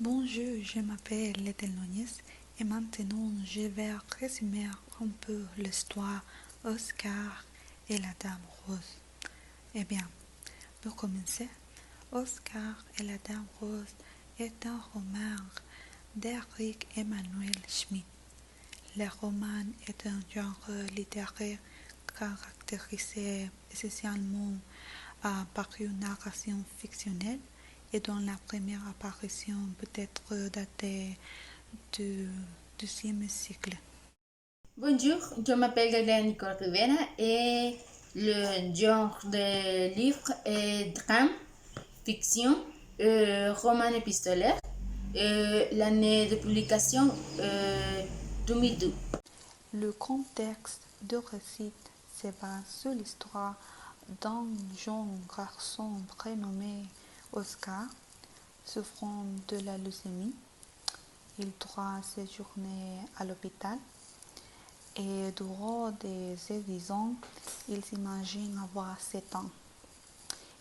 Bonjour, je m'appelle Lételnonis et maintenant je vais résumer un peu l'histoire Oscar et la Dame Rose. Eh bien, pour commencer, Oscar et la Dame Rose est un roman d'Eric Emmanuel Schmitt. Le roman est un genre littéraire caractérisé essentiellement par une narration fictionnelle et dont la première apparition peut être datée du XIIe siècle. Bonjour, je m'appelle Gabriela Nicole Rivera et le genre de livre est drame, fiction, roman épistolaire. L'année de publication 2012. Le contexte du récit se base sur l'histoire d'un jeune garçon prénommé Oscar, souffrant de la leucémie. Il doit séjourner à l'hôpital et durant des évisions, il s'imagine avoir 7 ans.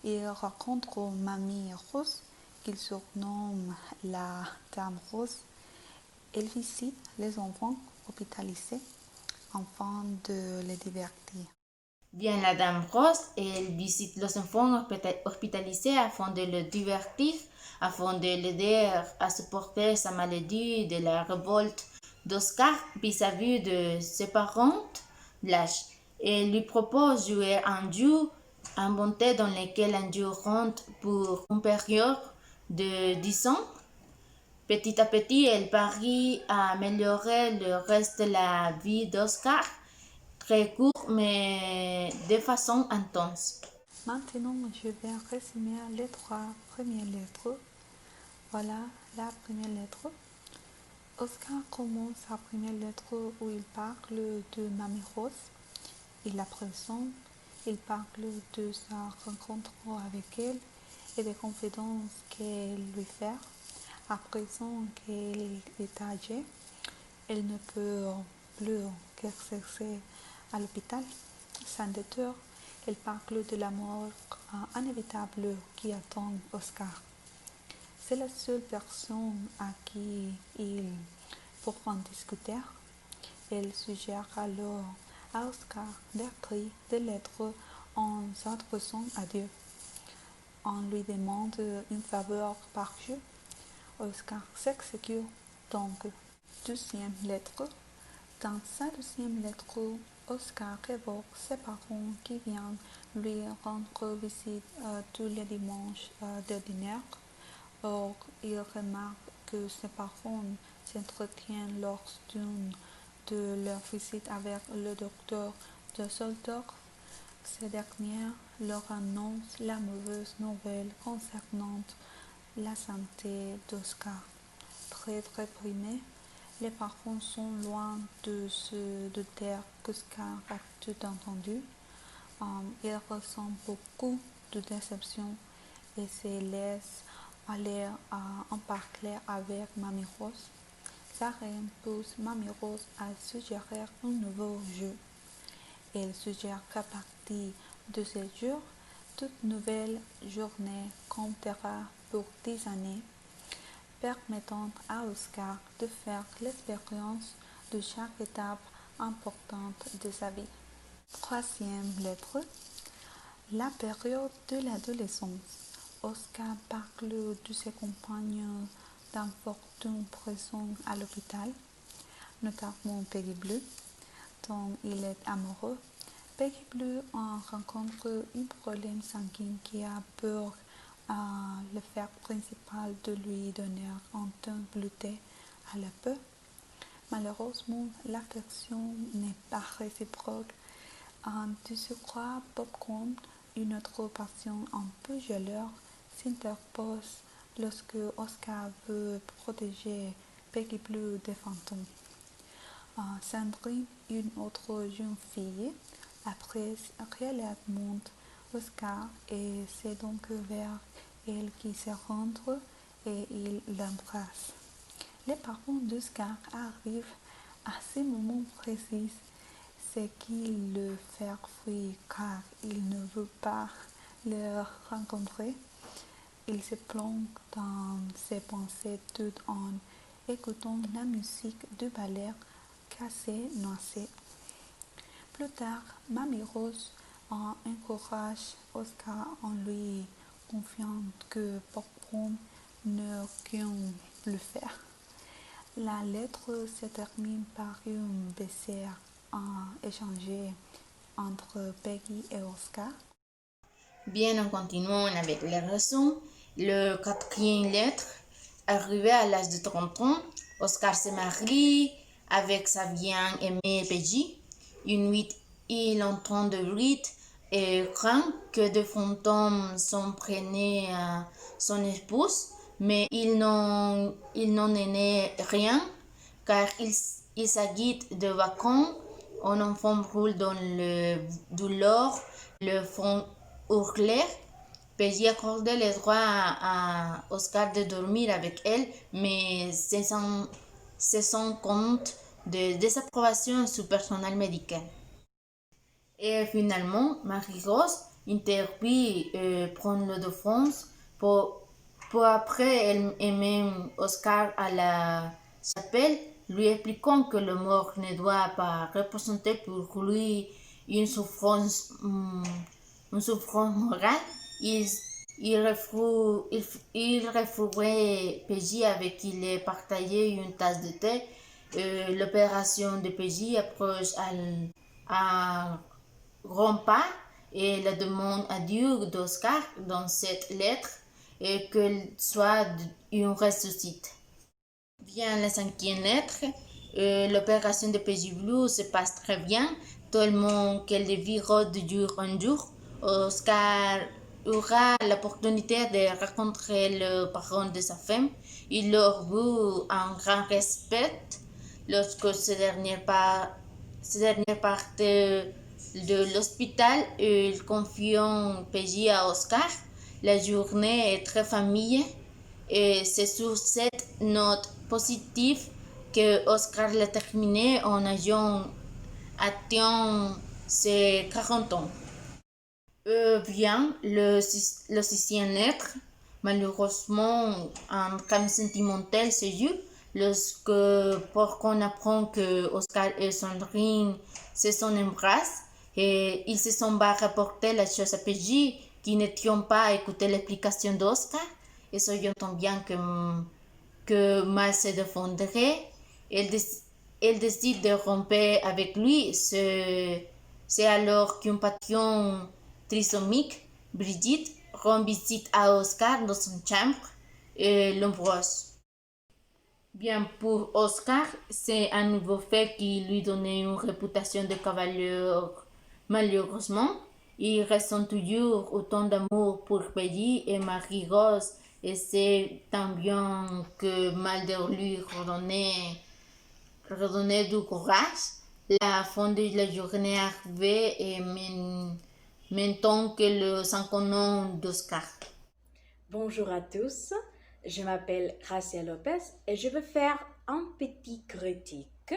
Il rencontre Mamie Rose, qu'il surnomme la Dame Rose. Elle visite les enfants hospitalisés afin de les divertir. Vient la Dame Rose et elle visite les enfants hospitalisés afin de le divertir, afin de l'aider à supporter sa maladie de la révolte d'Oscar vis-à-vis de ses parents lâches. Et lui propose de jouer un jeu inventé dans lequel un jeu rentre pour une période de 10 ans. Petit à petit, elle parie à améliorer le reste de la vie d'Oscar, très court mais de façon intense. Maintenant, je vais résumer les 3 premières lettres. Voilà la première lettre. Oscar commence sa première lettre où il parle de Mamie Rose. Il la présente, il parle de sa rencontre avec elle et des confidences qu'elle lui fait. À présent qu'elle est âgée, elle ne peut plus qu'exercer à l'hôpital. Sans détour, elle parle de la mort inévitable qui attend Oscar. C'est la seule personne à qui il pourra en discuter. Elle suggère alors à Oscar d'écrire des lettres en s'adressant à Dieu. On lui demande une faveur par jeu. Oscar s'exécute donc. Deuxième lettre. Dans sa deuxième lettre, Oscar évoque ses parents qui viennent lui rendre visite tous les dimanches d'ordinaire. Or, il remarque que ses parents s'entretiennent lors d'une de leurs visites avec le docteur de Soldorf. Ces derniers leur annoncent la mauvaise nouvelle concernant la santé d'Oscar. Très déprimés, les parents sont loin de se douter qu'Oscar a tout entendu. Il ressent beaucoup de déception et se laisse aller à en parler avec Mamie Rose. La reine pousse Mamie Rose à suggérer un nouveau jeu. Elle suggère qu'à partir de ce jour, toute nouvelle journée comptera pour 10 années, permettant à Oscar de faire l'expérience de chaque étape importante de sa vie. Troisième lettre, la période de l'adolescence. Oscar parle de ses compagnons d'infortune présents à l'hôpital, notamment Peggy Blue, dont il est amoureux. Peggy Blue en rencontre un problème sanguin qui a pour l'effet principal de lui donner un teint bleuté à la peau. Malheureusement, l'affection n'est pas réciproque. De surcroît, Popcorn, une autre passion un peu jalouse, s'interpose lorsque Oscar veut protéger Peggy Blue des fantômes. Sandrine, une autre jeune fille, apprécie réellement Oscar et c'est donc vers elle qu'il se rend et il l'embrasse. Les parents d'Oscar arrivent à ce moment précis, ce qui le fait fuir car il ne veut pas le rencontrer. il se plonge dans ses pensées tout en écoutant la musique du ballet Cassé-Noisé. Plus tard, Mamie Rose encourage Oscar en lui confiant que Pop-Broom ne qu'un bluffeur. La lettre se termine par une baiser échangé entre Peggy et Oscar. Bien, en continuant avec les raisons, le quatrième lettre, arrivé à l'âge de 30 ans, Oscar se marie avec sa bien-aimée Peggy. Une nuit, il entend de bruit et craint que des fantômes s'en prennent à son épouse, mais il n'en est rien, car il s'agit de vacances. Un enfant roule dans le douleur, le fond hurler. Peggy accorde le droit à Oscar de dormir avec elle, mais c'est sans compte de désapprobation sur personnel médical. Et finalement, Marie-Rose intervient et prend le défense pour après elle-même Oscar à la chapelle, lui expliquant que le mort ne doit pas représenter pour lui une souffrance, une souffrance morale. Il refourait Peggy avec qui il partageait une tasse de thé. L'opération de Peggy approche à grands pas et la demande à Dieu d'Oscar dans cette lettre et qu'elle soit une ressuscite. Vient la cinquième lettre. L'opération de Peggy Blue se passe très bien, tellement qu'elle vire de jour en jour. Oscar aura l'opportunité de rencontrer le parent de sa femme. Il leur voue un grand respect lorsque ce dernier part de l'hôpital. Il confie Peggy à Oscar. La journée est très famille et c'est sur cette note positive que Oscar l'a terminé en atteint ses 40 ans. Vient le sixième lettre. Malheureusement, un drame sentimental se joue lorsque Porcon apprend que Oscar et Sandrine se sont embrassés et ils se sont rapporter la chose à Peggy qui ne tient pas à écouter l'explication d'Oscar. Et ça, j'entends bien que mal se défendrait. Elle décide de rompre avec lui. C'est alors qu'un patron trisomique, Brigitte, rend visite à Oscar dans son chambre et l'embrasse. Bien, pour Oscar, c'est un nouveau fait qui lui donnait une réputation de cavalier. Malheureusement, il ressent toujours autant d'amour pour Peggy et Marie-Rose et c'est tant bien que mal de lui redonner du courage. La fin de la journée arrivée et maintenant que le 50 ans d'Oscar. Bonjour à tous, je m'appelle Gracia Lopez et je vais faire un petit critique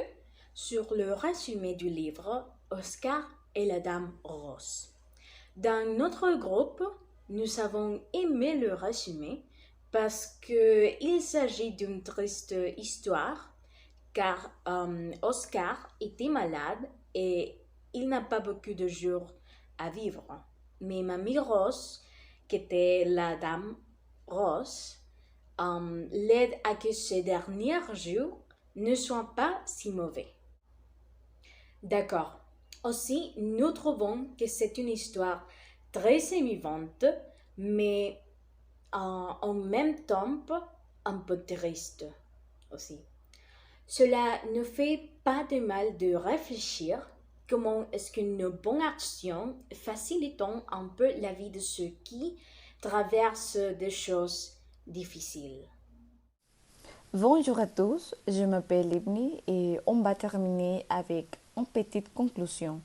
sur le résumé du livre Oscar et la Dame Rose. Dans notre groupe, nous avons aimé le résumé parce qu'il s'agit d'une triste histoire car Oscar était malade et il n'a pas beaucoup de jours à vivre. Mais Mamie Rose, qui était la Dame Rose, l'aide à que ces derniers jours ne soient pas si mauvais. D'accord. Aussi, nous trouvons que c'est une histoire très émouvante, mais en même temps un peu triste aussi. Cela ne fait pas de mal de réfléchir comment est-ce qu'une bonne action facilite un peu la vie de ceux qui traversent des choses difficiles. Bonjour à tous, je m'appelle Ibni et on va terminer avec une petite conclusion.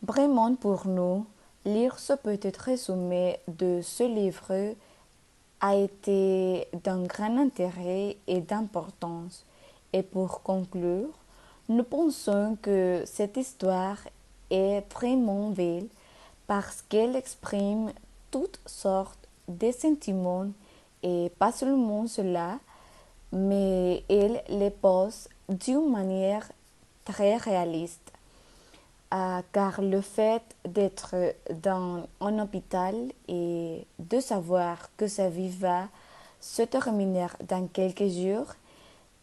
Vraiment pour nous, lire ce petit résumé de ce livre a été d'un grand intérêt et d'importance. Et pour conclure, nous pensons que cette histoire est vraiment belle parce qu'elle exprime toutes sortes des sentiments et pas seulement cela, mais elle les pose d'une manière très réaliste. Car le fait d'être dans un hôpital et de savoir que sa vie va se terminer dans quelques jours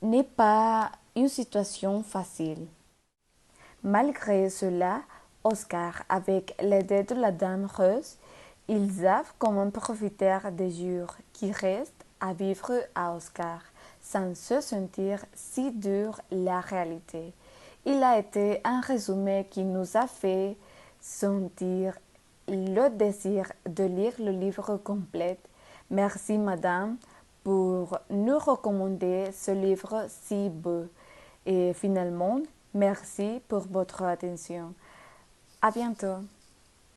n'est pas une situation facile. Malgré cela, Oscar, avec l'aide de la Dame Rose, ils savent comment profiter des jours qui restent à vivre à Oscar, sans se sentir si dur la réalité. Il a été un résumé qui nous a fait sentir le désir de lire le livre complet. Merci, Madame, pour nous recommander ce livre si beau. Et finalement, merci pour votre attention. À bientôt.